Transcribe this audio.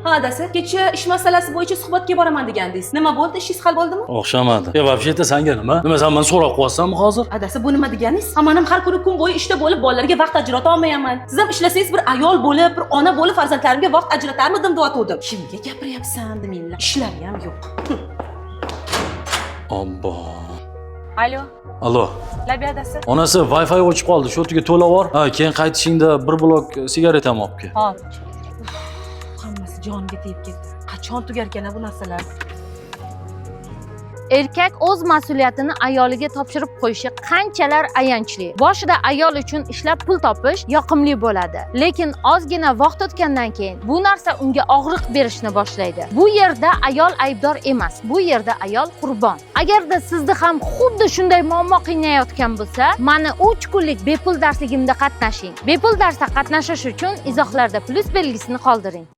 Ha, adasi, kecha ish masalasi bo'yicha suhbatga boraman degandingiz. Nima bo'ldi? Ishingiz hal bo'ldimi? O'xshamadi. Вообще-то senga nima? Nima sen meni so'rab qo'yasanmi hozir? Adasi, bu nima deganingiz? Amanim har kuni kun bo'yi ishda bo'lib, bolalarga vaqt ajrata olmayapman. Siz ham ishlasangiz bir ayol bo'lib, bir ona bo'lib farzandlarimga vaqt ajratarmidim deb aytdim. Kimga gapiryapsan demanglar. Ishlari ham yo'q. Obbo. Alo, Allo. Labi adasi. Onasi Wi-Fi o'chib qoldi. Shu yerga to'lab yubor. Ha, keyin qaytishingda bir blok sigareta olib kel. Hop. Hammasi jonga tegib ketdi. Qachon tugar ekan bu narsalar? Erkak o'z mas'uliyatini ayoliga topshirib qo'yishi qanchalar ayanchli. Boshida ayol uchun ishlab pul topish yoqimli bo'ladi. Lekin ozgina vaqt o'tgandan keyin bu narsa unga og'riq berishni boshlaydi. Bu yerda ayol aybdor emas. Bu yerda ayol qurbon. Agarda sizni ham xuddi shunday muammo qiynayotgan bo'lsa, mani 3 kunlik bepul darsligimda qatnashing. Bepul darsda qatnashish uchun izohlarda plus belgisini qoldiring.